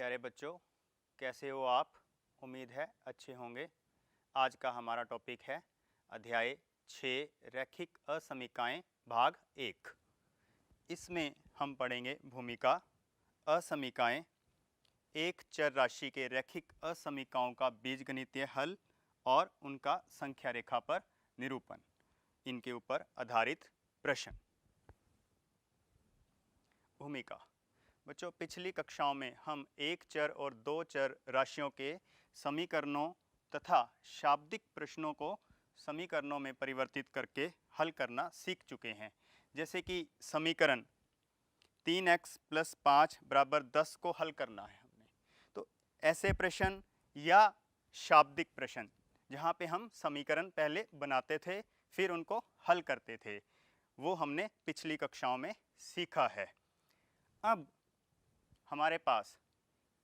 प्यारे बच्चों, कैसे हो आप? उम्मीद है अच्छे होंगे। आज का हमारा टॉपिक है अध्याय 6 रैखिक असमीकाएं भाग 1। इसमें हम पढ़ेंगे भूमिका, असमीकाएं, एक चर राशि के रैखिक असमीकाओं का बीजगणितीय हल और उनका संख्या रेखा पर निरूपण, इनके ऊपर आधारित प्रश्न। भूमिका बच्चों, पिछली कक्षाओं में हम एक चर और दो चर राशियों के समीकरणों तथा शाब्दिक प्रश्नों को समीकरणों में परिवर्तित करके हल करना सीख चुके हैं। जैसे कि समीकरण 3x + 5 = 10 को हल करना है हमने, तो ऐसे प्रश्न या शाब्दिक प्रश्न जहाँ पे हम समीकरण पहले बनाते थे फिर उनको हल करते थे, वो हमने पिछली कक्षाओं में सीखा है। अब हमारे पास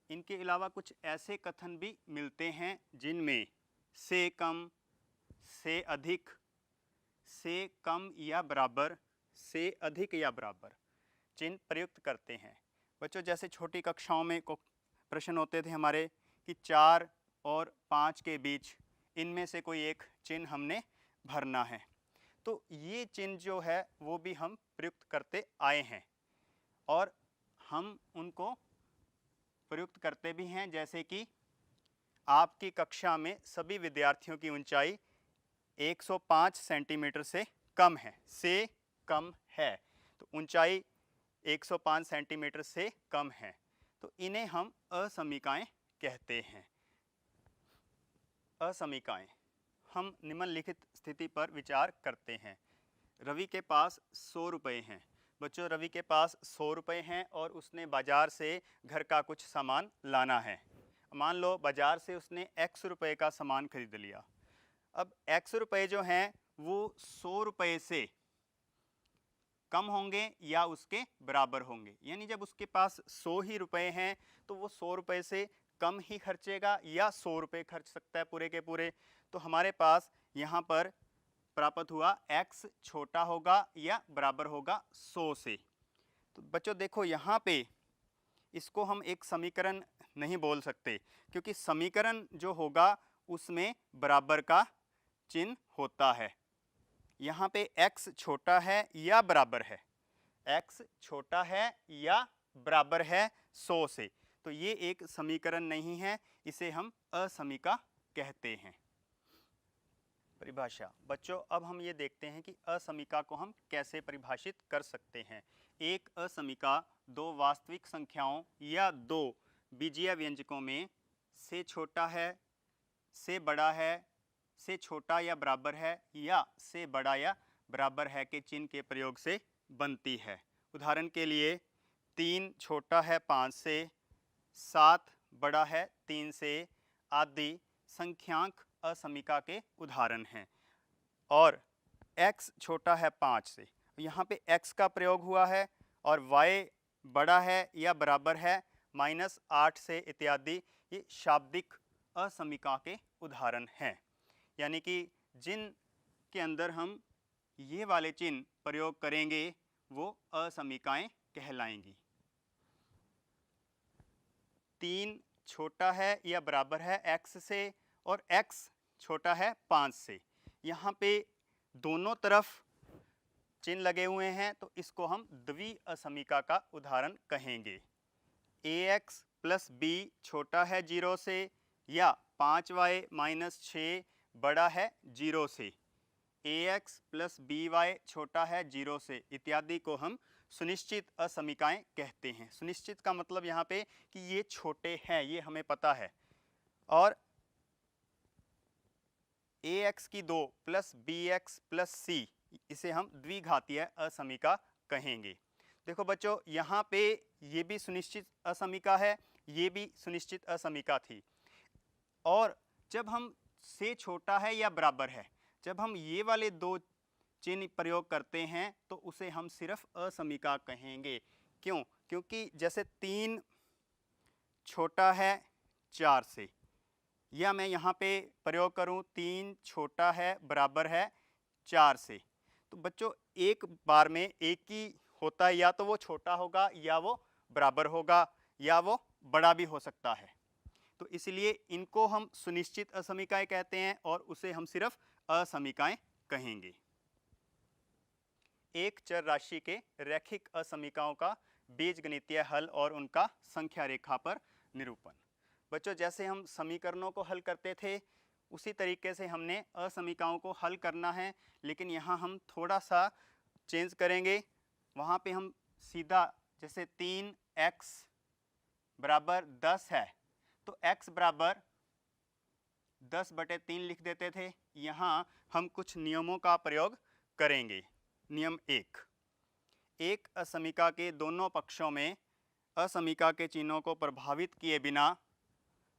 इनके अलावा कुछ ऐसे कथन भी मिलते हैं जिनमें से कम, से अधिक, से कम या बराबर, से अधिक या बराबर चिन्ह प्रयुक्त करते हैं। बच्चों, जैसे छोटी कक्षाओं में प्रश्न होते थे हमारे कि 4 और 5 के बीच इनमें से कोई एक चिन्ह हमने भरना है, तो ये चिन्ह जो है वो भी हम प्रयुक्त करते आए हैं और हम उनको प्रयुक्त करते भी हैं। जैसे कि आपकी कक्षा में सभी विद्यार्थियों की ऊंचाई 105 सेंटीमीटर से कम है, से कम है, तो ऊंचाई 105 सेंटीमीटर से कम है, तो इन्हें हम असमीकाएं कहते हैं। असमीकाएं हम निम्नलिखित स्थिति पर विचार करते हैं। रवि के पास 100 रुपये हैं। बच्चों, रवि के पास 100 रुपये हैं और उसने बाज़ार से घर का कुछ सामान लाना है। मान लो बाज़ार से उसने x रुपये का सामान खरीद लिया। अब x रुपये जो हैं वो 100 रुपये से कम होंगे या उसके बराबर होंगे, यानी जब उसके पास 100 ही रुपये हैं तो वो 100 रुपये से कम ही खर्चेगा या 100 रुपये खर्च सकता है पूरे के पूरे। तो हमारे पास यहाँ पर प्राप्त हुआ x छोटा होगा या बराबर होगा 100 से। तो बच्चों देखो, यहाँ पे इसको हम एक समीकरण नहीं बोल सकते, क्योंकि समीकरण जो होगा उसमें बराबर का चिन्ह होता है। यहाँ पे x छोटा है या बराबर है, x छोटा है या बराबर है 100 से, तो ये एक समीकरण नहीं है, इसे हम असमीका कहते हैं। परिभाषा बच्चों, अब हम ये देखते हैं कि असमीका को हम कैसे परिभाषित कर सकते हैं। एक असमीका दो वास्तविक संख्याओं या दो बीजीय व्यंजकों में से छोटा है, से बड़ा है, से छोटा या बराबर है या से बड़ा या बराबर है के चिन्ह के प्रयोग से बनती है। उदाहरण के लिए 3 छोटा है 5 से, 7 बड़ा है 3 से आदि संख्यांक असमीका के उदाहरण हैं। और x छोटा है 5 से, यहाँ पे x का प्रयोग हुआ है, और y बड़ा है या बराबर है -8 से इत्यादि, ये शाब्दिक असमीका के उदाहरण हैं। यानी कि जिन के अंदर हम ये वाले चिन्ह प्रयोग करेंगे वो असमीकाएं कहलाएंगी। 3 छोटा है या बराबर है x से और x छोटा है 5 से, यहाँ पे दोनों तरफ चिन्ह लगे हुए हैं, तो इसको हम द्वि असमीका का उदाहरण कहेंगे। ax + b छोटा है 0 से या 5y - 6 बड़ा है 0 से, ax + by छोटा है 0 से इत्यादि को हम सुनिश्चित असमीकाएं कहते हैं। सुनिश्चित का मतलब यहाँ पे कि ये छोटे हैं, ये हमें पता है। और ax की 2 + bx + c, इसे हम द्विघातीय असमीका कहेंगे। देखो बच्चों, यहाँ पे ये भी सुनिश्चित असमीका है, ये भी सुनिश्चित असमीका थी। और जब हम से छोटा है या बराबर है, जब हम ये वाले दो चिन्ह प्रयोग करते हैं तो उसे हम सिर्फ असमीका कहेंगे। क्यों? क्योंकि जैसे 3 छोटा है 4 से, या मैं यहाँ पे प्रयोग करूँ 3 छोटा है बराबर है 4 से, तो बच्चों एक बार में एक ही होता है, या तो वो छोटा होगा या वो बराबर होगा या वो बड़ा भी हो सकता है। तो इसलिए इनको हम सुनिश्चित असमीकाएं कहते हैं और उसे हम सिर्फ असमीकाएं कहेंगे। एक चर राशि के रैखिक असमीकाओं का बीजगणितीय हल और उनका संख्या रेखा पर निरूपण। बच्चों, जैसे हम समीकरणों को हल करते थे उसी तरीके से हमने असमीकाओं को हल करना है, लेकिन यहाँ हम थोड़ा सा चेंज करेंगे। वहाँ पे हम सीधा जैसे 3x बराबर 10 है तो x बराबर 10/3 लिख देते थे। यहाँ हम कुछ नियमों का प्रयोग करेंगे। नियम 1, एक असमीका के दोनों पक्षों में असमीका के चिन्हों को प्रभावित किए बिना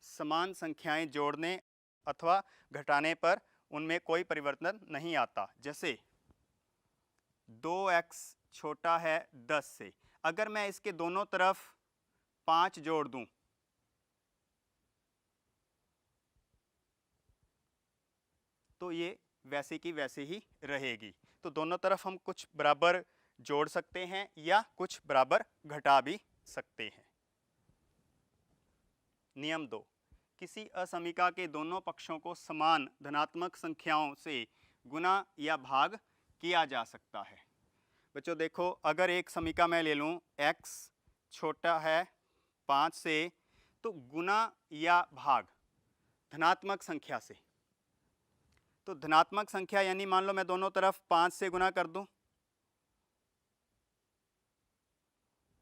समान संख्याएं जोड़ने अथवा घटाने पर उनमें कोई परिवर्तन नहीं आता। जैसे 2x छोटा है 10 से, अगर मैं इसके दोनों तरफ 5 जोड़ दूं तो ये वैसे की वैसे ही रहेगी। तो दोनों तरफ हम कुछ बराबर जोड़ सकते हैं या कुछ बराबर घटा भी सकते हैं। नियम 2, किसी असमीका के दोनों पक्षों को समान धनात्मक संख्याओं से गुना या भाग किया जा सकता है। बच्चों देखो, अगर एक समीका मैं ले लूँ x छोटा है 5 से, तो गुना या भाग धनात्मक संख्या से, तो धनात्मक संख्या यानी मान लो मैं दोनों तरफ 5 से गुना कर दूं,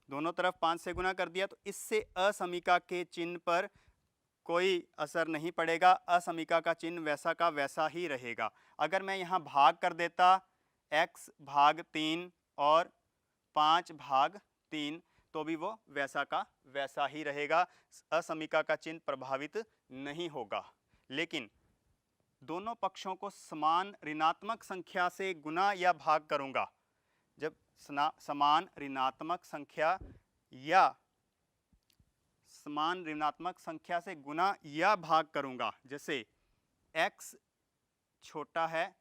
दोनों तरफ 5 से गुना कर दिया तो इससे असमीका के चिन्ह पर कोई असर नहीं पड़ेगा, असमीका का चिन्ह वैसा का वैसा ही रहेगा। अगर मैं यहाँ भाग कर देता x भाग 3 और 5 भाग 3 तो भी वो वैसा का वैसा ही रहेगा, असमीका का चिन्ह प्रभावित नहीं होगा। लेकिन दोनों पक्षों को समान ऋणात्मक संख्या से गुना या भाग करूंगा, जब समान ऋणात्मक संख्या या समान ऋणात्मक संख्या से गुना या भाग करूंगा, जैसे x छोटा है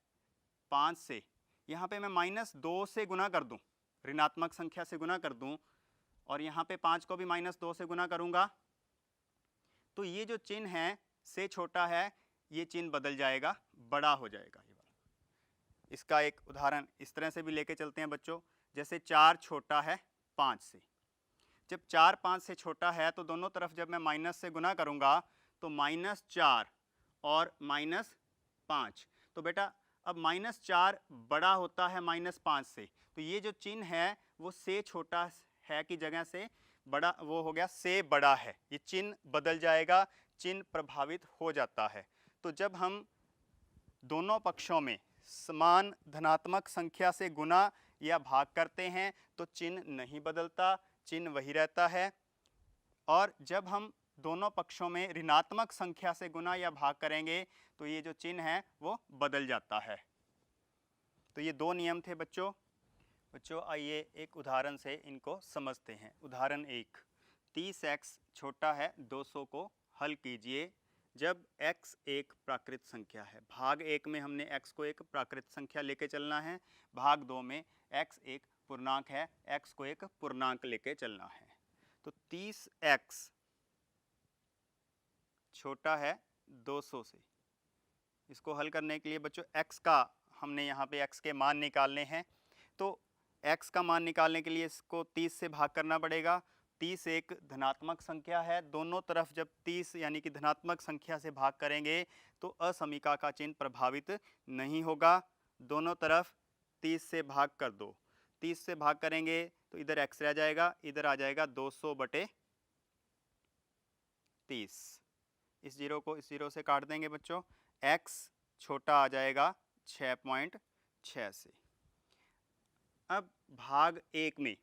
5 से, यहाँ पे मैं -2 से गुना कर दूं, ऋणात्मक संख्या से गुना कर दूं, और यहाँ पे 5 को भी -2 से गुना करूंगा, तो ये जो चिन्ह है से छोटा है, ये चिन्ह बदल जाएगा, बड़ा हो जाएगा ये वाला। इसका एक उदाहरण इस तरह से भी लेके चलते हैं बच्चों, जैसे 4 छोटा है 5 से। जब 4 5 से छोटा है तो दोनों तरफ जब मैं माइनस से गुना करूंगा तो -4 और -5, तो बेटा अब -4 बड़ा होता है -5 से, तो ये जो चिन्ह है वो से छोटा है की जगह से बड़ा, वो हो गया से बड़ा है, ये चिन्ह बदल जाएगा, चिन्ह प्रभावित हो जाता है। तो जब हम दोनों पक्षों में समान धनात्मक संख्या से गुना या भाग करते हैं तो चिन्ह नहीं बदलता, चिन्ह वही रहता है। और जब हम दोनों पक्षों में ऋणात्मक संख्या से गुना या भाग करेंगे तो ये जो चिन्ह है वो बदल जाता है। तो ये 2 नियम थे बच्चों। आइए एक उदाहरण से इनको समझते हैं। उदाहरण 1, 30x छोटा है 200 को हल कीजिए जब x एक प्राकृत संख्या है। भाग 1 में हमने x को एक प्राकृत संख्या लेके चलना है, भाग 2 में x एक पूर्णांक है, x को एक पूर्णांक लेके चलना है। तो 30x छोटा है 200 से, इसको हल करने के लिए बच्चों x का हमने यहाँ पे x के मान निकालने हैं। तो x का मान निकालने के लिए इसको 30 से भाग करना पड़ेगा। 30 एक धनात्मक संख्या है, दोनों तरफ जब 30 यानी कि धनात्मक संख्या से भाग करेंगे तो असमीका का चिन्ह प्रभावित नहीं होगा। दोनों तरफ 30 से भाग कर दो, 30 से भाग करेंगे तो इधर x रह जाएगा, इधर आ जाएगा 200/30। इस जीरो को इस जीरो से काट देंगे बच्चों, x छोटा आ जाएगा 6.6 से। अब भाग 1 में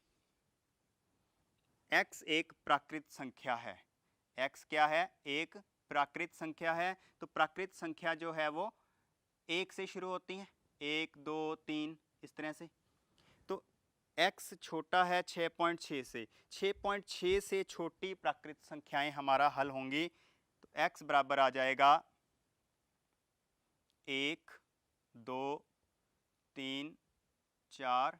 x एक प्राकृत संख्या है, x क्या है? एक प्राकृत संख्या है। तो प्राकृत संख्या जो है वो 1 से शुरू होती है, 1 2 3 इस तरह से। तो x छोटा है 6.6 से, 6.6 से छोटी प्राकृत संख्याएं हमारा हल होंगी। तो x बराबर आ जाएगा 1 2 3 4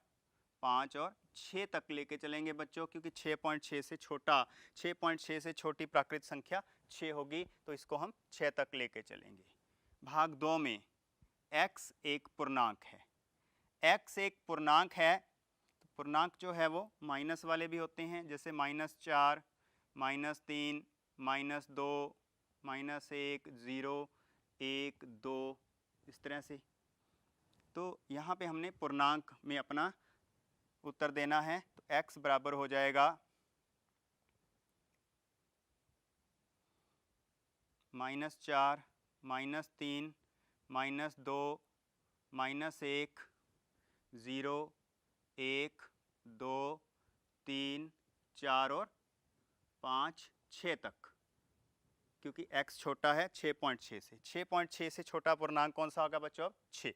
5 और 6 तक लेके चलेंगे बच्चों, क्योंकि 6.6 से छोटा, 6.6 से छोटी प्राकृत संख्या 6 होगी, तो इसको हम 6 तक लेके चलेंगे। भाग 2 में x एक पूर्णांक है, x एक पूर्णांक है, तो पूर्णांक जो है वो माइनस वाले भी होते हैं, जैसे -4, -3, -2, -1, 0, 1, 2, इस तरह से। तो यहाँ पे हमने पूर्णांक में अपना उत्तर देना है, तो x बराबर हो जाएगा -4, -3, -2, -1, 0, 1, 2, 3, 4 और 5, 6 तक, क्योंकि x छोटा है 6.6 से। 6.6 से छोटा पूर्णांक कौन सा होगा बच्चों? अब 6।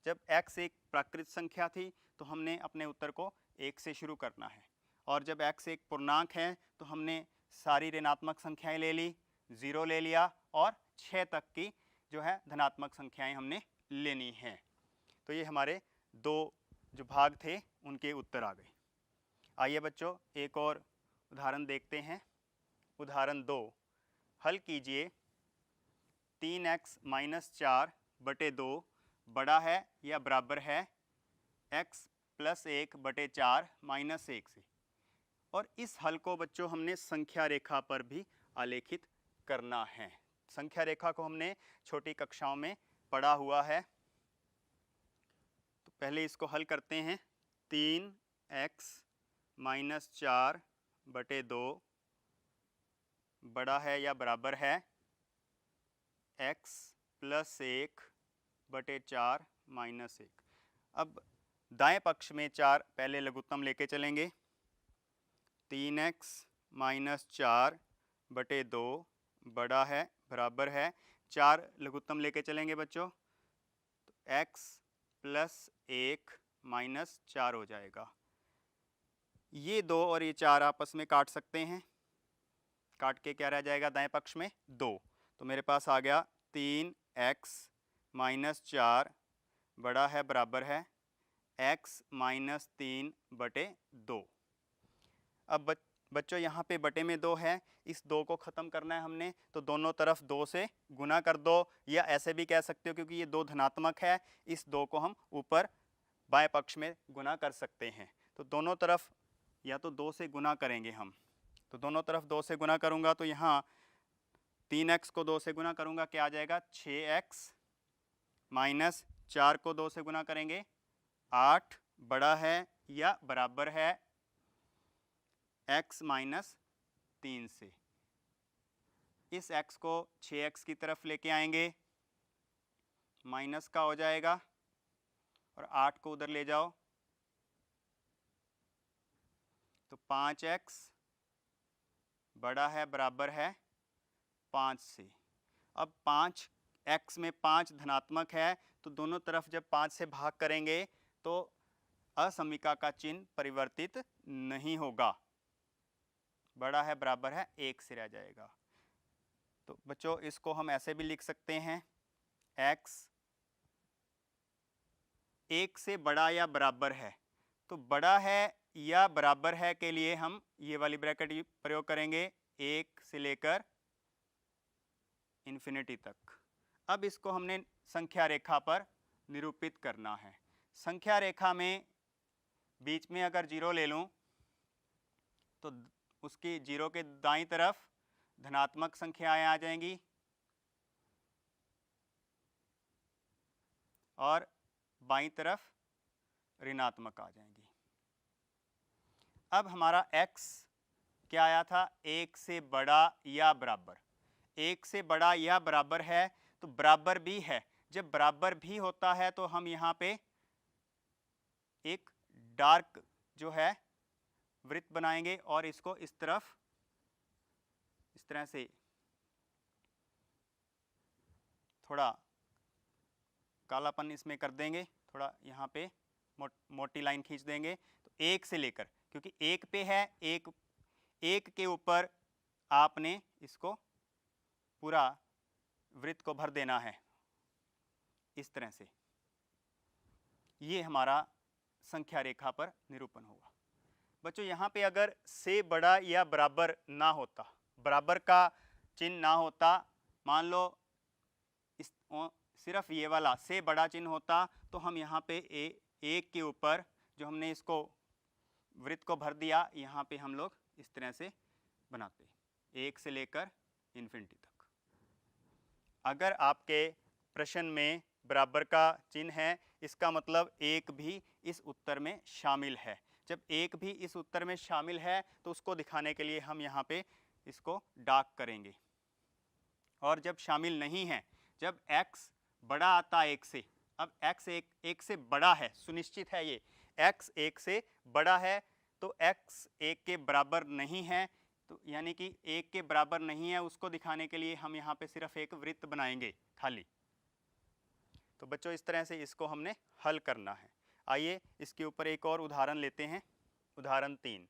जब x एक प्राकृत संख्या थी तो हमने अपने उत्तर को 1 से शुरू करना है, और जब x एक पूर्णांक है तो हमने सारी ऋणात्मक संख्याएं ले ली, 0 ले लिया, और 6 तक की जो है धनात्मक संख्याएं हमने लेनी है। तो ये हमारे 2 जो भाग थे उनके उत्तर आ गए। आइए बच्चों एक और उदाहरण देखते हैं। उदाहरण 2, हल कीजिए 3x - 4 बटे 2 बड़ा है या बराबर है x + 1 बटे 4 - 1 से। और इस हल को बच्चों हमने संख्या रेखा पर भी आलेखित करना है। संख्या रेखा को हमने छोटी कक्षाओं में पढ़ा हुआ है। तो पहले इसको हल करते हैं। 3x - 4 बटे 2 बड़ा है या बराबर है x + 1 बटे 4 - 1। अब दाएं पक्ष में 4 पहले लघुत्तम लेके चलेंगे। 3x - 4 बटे 2 बड़ा है बराबर है 4 लघुत्तम लेके चलेंगे बच्चों, तो x + 1 - 4 हो जाएगा। ये 2 और ये 4 आपस में काट सकते हैं, काट के क्या रह जाएगा दाएं पक्ष में? 2। तो मेरे पास आ गया 3x - 4 बड़ा है बराबर है x - 3 बटे 2। अब बच्चों यहाँ पे बटे में 2 है, इस 2 को ख़त्म करना है हमने, तो दोनों तरफ 2 से गुना कर दो, या ऐसे भी कह सकते हो क्योंकि ये 2 धनात्मक है, इस 2 को हम ऊपर बाएं पक्ष में गुना कर सकते हैं। तो दोनों तरफ या तो 2 से गुना करेंगे हम, तो दोनों तरफ 2 से गुना करूँगा तो यहाँ 3x को 2 से गुना करूँगा, क्या आ जाएगा? 6x - 4 को 2 से गुना करेंगे 8 बड़ा है या बराबर है x - 3 से। इस x को 6x की तरफ लेके आएंगे, माइनस का हो जाएगा, और 8 को उधर ले जाओ तो 5x बड़ा है बराबर है 5 से। अब 5x में 5 धनात्मक है, तो दोनों तरफ जब 5 से भाग करेंगे तो असमिका का चिन्ह परिवर्तित नहीं होगा, बड़ा है बराबर है 1 से रह जाएगा। तो बच्चों इसको हम ऐसे भी लिख सकते हैं, x 1 से बड़ा या बराबर है। तो बड़ा है या बराबर है के लिए हम ये वाली ब्रैकेट प्रयोग करेंगे 1 से लेकर इन्फिनिटी तक। अब इसको हमने संख्या रेखा पर निरूपित करना है। संख्या रेखा में बीच में अगर 0 ले लूं तो उसकी 0 के दाईं तरफ धनात्मक संख्याएं आ जाएंगी और बाईं तरफ ऋणात्मक आ जाएंगी। अब हमारा x क्या आया था? 1 से बड़ा या बराबर। 1 से बड़ा या बराबर है, तो बराबर भी है। जब बराबर भी होता है तो हम यहाँ पे एक डार्क जो है वृत्त बनाएंगे और इसको इस तरफ इस तरह से थोड़ा कालापन इसमें कर देंगे, थोड़ा यहाँ पे मोटी लाइन खींच देंगे। तो 1 से लेकर, क्योंकि 1 पे है, एक के ऊपर आपने इसको पूरा वृत्त को भर देना है इस तरह से। ये हमारा संख्या रेखा पर निरूपण होगा। बच्चों यहाँ पे अगर से बड़ा या बराबर ना होता, बराबर का चिन्ह ना होता, मान लो इस सिर्फ ये वाला से बड़ा चिन्ह होता, तो हम यहाँ पे एक के ऊपर जो हमने इसको वृत्त को भर दिया, यहाँ पे हम लोग इस तरह से बनाते, एक से लेकर इन्फिनिटी तक। अगर आपके प्रश्न में बराबर का चिन्ह है, इसका मतलब एक भी इस उत्तर में शामिल है। जब एक भी इस उत्तर में शामिल है तो उसको दिखाने के लिए हम यहाँ पे इसको डार्क करेंगे। और जब शामिल नहीं है, जब x बड़ा आता है एक से, अब x एक से बड़ा है, सुनिश्चित है ये, x एक से बड़ा है तो x एक के बराबर नहीं है, तो यानी कि एक के बराबर नहीं है, उसको दिखाने के लिए हम यहाँ पे सिर्फ एक वृत्त बनाएंगे खाली। तो बच्चों इस तरह से इसको हमने हल करना है। आइए इसके ऊपर एक और उदाहरण लेते हैं। उदाहरण 3,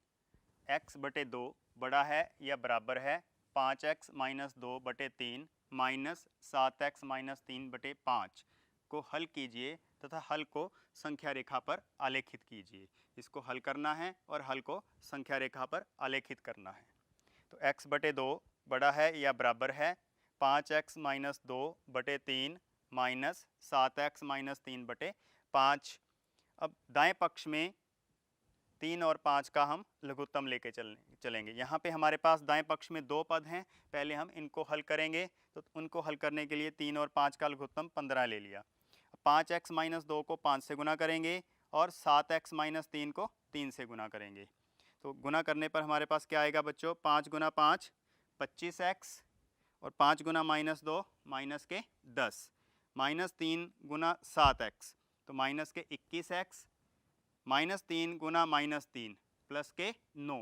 x बटे 2 बड़ा है या बराबर है 5x माइनस 2 बटे 3 माइनस 7x माइनस 3 बटे 5 को हल कीजिए तथा हल को संख्या रेखा पर आलेखित कीजिए। इसको हल करना है और हल को संख्या रेखा पर आलेखित करना है। तो x बटे 2 बड़ा है या बराबर है 5x माइनस 2 बटे 3 माइनस 7x माइनस 3 बटे 5। अब दाएं पक्ष में 3 और 5 का हम लघुत्तम लेके चलेंगे। यहाँ पे हमारे पास दाएं पक्ष में 2 पद हैं, पहले हम इनको हल करेंगे। तो उनको हल करने के लिए 3 और 5 का लघुत्तम 15 ले लिया। 5x माइनस 2 को 5 से गुना करेंगे और 7x माइनस 3 को 3 से गुना करेंगे। तो गुना करने पर हमारे पास क्या आएगा बच्चों, 5 गुना 5 25x और 5 गुना माइनस 2 माइनस के 10, माइनस 3 गुना 7x तो माइनस के 21x, माइनस 3 गुना माइनस 3 प्लस के 9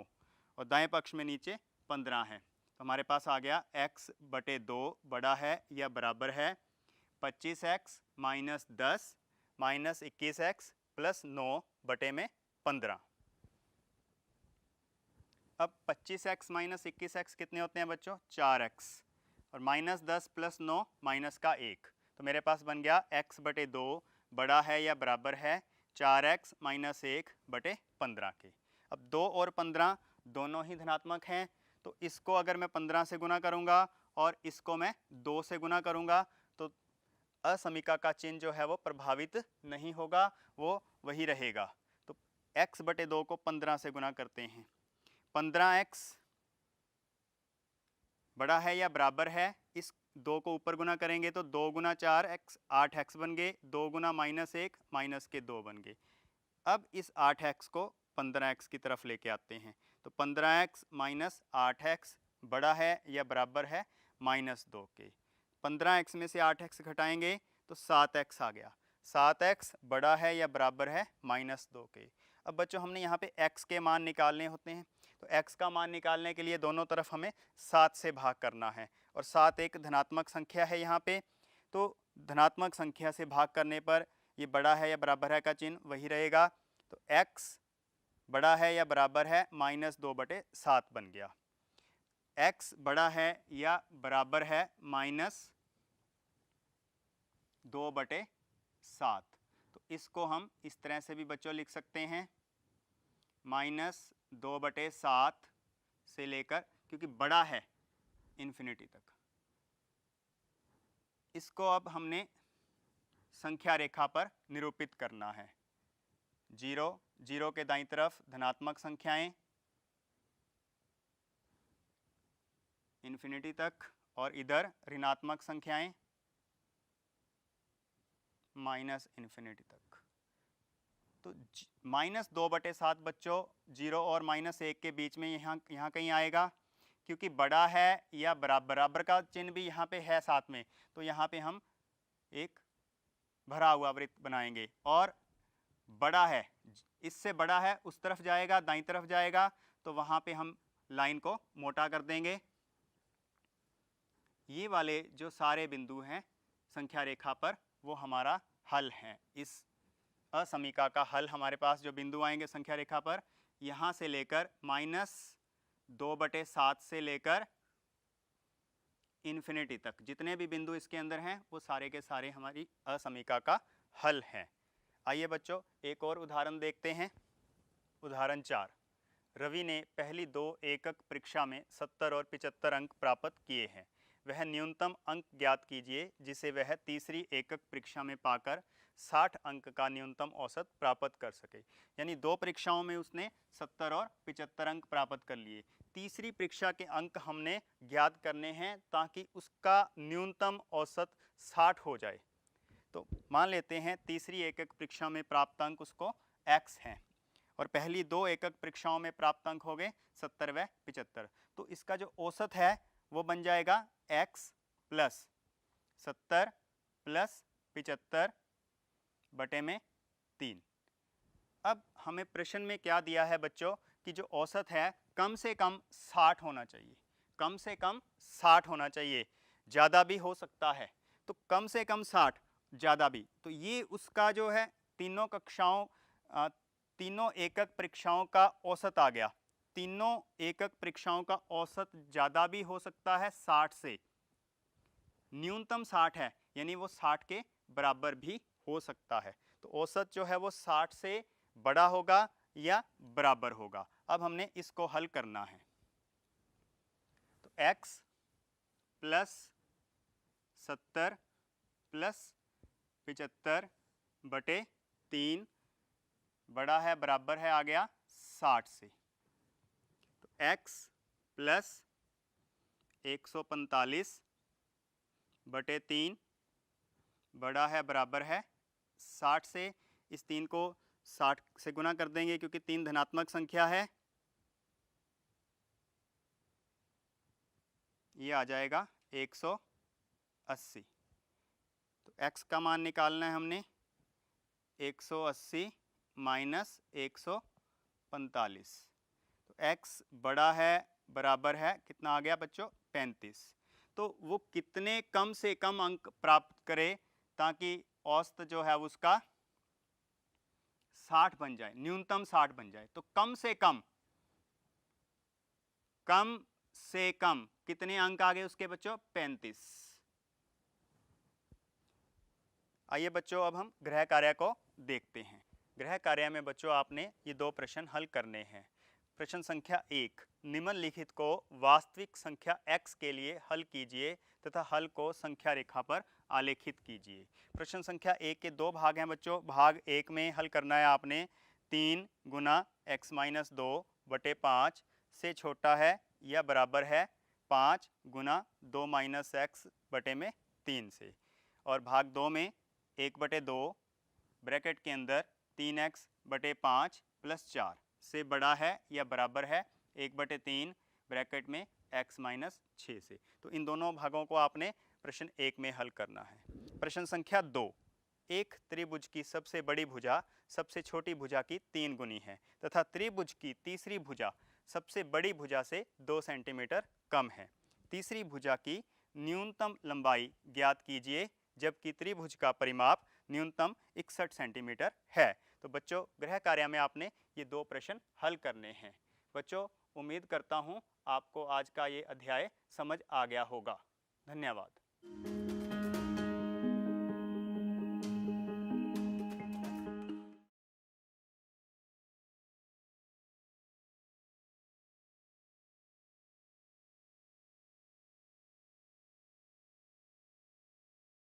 और दाएं पक्ष में नीचे 15 है। तो हमारे पास आ गया x बटे 2 बड़ा है या बराबर है 25x minus 10 minus 21x plus 9 बटे में 15। अब 25x माइनस 21x कितने होते हैं बच्चों, 4x और माइनस 10 प्लस 9 माइनस का 1। तो मेरे पास बन गया x बटे 2 बड़ा है या बराबर है 4x माइनस 1 बटे 15 के। अब 2 और 15 दोनों ही धनात्मक हैं, तो इसको अगर मैं 15 से गुना करूंगा और इसको मैं 2 से गुना करूंगा तो असमीका का चिन्ह जो है वो प्रभावित नहीं होगा, वो वही रहेगा। तो x बटे 2 को 15 से गुना करते हैं। 15x बड़ा है या बराबर है, इस 2 को ऊपर गुना करेंगे तो 2 गुना 4x 8x बन गए, 2 गुना माइनस 1 माइनस के 2 बन गए। अब इस 8x को 15x की तरफ लेके आते हैं। तो 15x माइनस 8x बड़ा है या बराबर है माइनस 2 के। 15x में से 8x घटाएंगे तो 7x आ गया। 7x बड़ा है या बराबर है माइनस 2 के। अब बच्चों हमने यहाँ पे x के मान निकालने होते हैं, तो x का मान निकालने के लिए दोनों तरफ हमें 7 से भाग करना है और 7 एक धनात्मक संख्या है यहाँ पे। तो धनात्मक संख्या से भाग करने पर ये बड़ा है या बराबर है का चिन्ह वही रहेगा। तो x बड़ा है या बराबर है माइनस 2 बटे 7 बन गया। x बड़ा है या बराबर है माइनस 2 बटे 7। तो इसको हम इस तरह से भी बच्चों लिख सकते हैं, माइनस 2 बटे 7 से लेकर, क्योंकि बड़ा है इन्फिनिटी तक। इसको अब हमने संख्या रेखा पर निरूपित करना है। 0 0 के दाईं तरफ धनात्मक संख्याएं इन्फिनिटी तक और इधर ऋणात्मक संख्याएं माइनस इन्फिनिटी तक। तो माइनस 2 बटे 7 बच्चों 0 और माइनस 1 के बीच में यहाँ कहीं आएगा, क्योंकि बड़ा है या बराबर का चिन्ह भी यहाँ पे है साथ में, तो यहाँ पे हम एक भरा हुआ वृत्त बनाएंगे। और बड़ा है, इससे बड़ा है उस तरफ जाएगा, दाईं तरफ जाएगा, तो वहाँ पे हम लाइन को मोटा कर देंगे। ये वाले जो सारे बिंदु हैं संख्या रेखा पर वो हमारा हल है। इस असमीका का हल हमारे पास जो बिंदु आएंगे संख्या रेखा पर, यहाँ से लेकर माइनस 2 बटे 7 से लेकर इन्फिनिटी तक जितने भी बिंदु इसके अंदर हैं वो सारे के सारे हमारी असमीका का हल हैं। आइए बच्चों एक और उदाहरण देखते हैं। उदाहरण 4। रवि ने पहली 2 एकक परीक्षा में 70 और 75 अंक प्राप्त किए हैं। वह न्यूनतम अंक ज्ञात कीजिए जिसे वह तीसरी एकक परीक्षा में पाकर 60 अंक का न्यूनतम औसत प्राप्त कर सके। यानी 2 परीक्षाओं में उसने 70 और 75 अंक प्राप्त कर लिए। तीसरी परीक्षा के अंक हमने ज्ञात करने हैं ताकि उसका न्यूनतम औसत 60 हो जाए। तो मान लेते हैं तीसरी एकक परीक्षा में प्राप्त अंक उसको x हैं और पहली 2 एकक परीक्षाओं में प्राप्त अंक हो गए 70 व 75। तो इसका जो औसत है वो बन जाएगा x प्लस 70 प्लस 75 बटे में 3। अब हमें प्रश्न में क्या दिया है बच्चों कि जो औसत है कम से कम 60 होना चाहिए। कम से कम 60 होना चाहिए, ज़्यादा भी हो सकता है। तो कम से कम 60, ज़्यादा भी। तो ये उसका जो है तीनों कक्षाओं तीनों एकक परीक्षाओं का औसत आ गया। तीनों एकक परीक्षाओं का औसत ज़्यादा भी हो सकता है 60 से। न्यूनतम 60 है यानी वो 60 के बराबर भी हो सकता है। तो औसत जो है वो 60 से बड़ा होगा या बराबर होगा। अब हमने इसको हल करना है। तो x प्लस 70 प्लस 75 बटे 3 बड़ा है बराबर है आ गया 60 से। तो x प्लस 145 बटे 3 बड़ा है बराबर है 60 से। इस 3 को 60 से गुना कर देंगे क्योंकि 3 धनात्मक संख्या है। ये आ जाएगा 180। तो x का मान निकालना है हमने। 180 माइनस 145। तो x बड़ा है बराबर है कितना आ गया बच्चों 35। तो वो कितने कम से कम अंक प्राप्त करे ताकि औसत जो है उसका 60 बन जाए, न्यूनतम 60 बन जाए। तो कम से कम कितने अंक आ गए उसके बच्चों 35। आइए बच्चों अब हम गृह कार्य को देखते हैं। गृह कार्य में बच्चों आपने ये 2 प्रश्न हल करने हैं। प्रश्न संख्या 1, निम्नलिखित को वास्तविक संख्या x के लिए हल कीजिए तथा हल को संख्या रेखा पर आलेखित कीजिए। प्रश्न संख्या 1 के 2 भाग हैं बच्चों। भाग 1 में हल करना है आपने 3 गुना x माइनस 2 बटे 5 से छोटा है या बराबर है 5 गुना 2 माइनस x बटे में 3 से। और भाग 2 में 1 बटे 2 ब्रैकेट के अंदर 3x बटे 5 प्लस 4 से बड़ा है या बराबर है 1 बटे 3 ब्रैकेट में x माइनस 6 से। तो इन दोनों भागों को आपने प्रश्न 1 में हल करना है। प्रश्न संख्या 2, एक त्रिभुज की सबसे बड़ी भुजा सबसे छोटी भुजा की 3 गुनी है तथा त्रिभुज की तीसरी भुजा सबसे बड़ी भुजा से 2 सेंटीमीटर कम है। तीसरी भुजा की न्यूनतम लंबाई ज्ञात कीजिए जबकि त्रिभुज का परिमाप न्यूनतम 61 सेंटीमीटर है। तो बच्चों गृह कार्य में आपने ये 2 प्रश्न हल करने हैं। बच्चों उम्मीद करता हूँ आपको आज का ये अध्याय समझ आ गया होगा। धन्यवाद।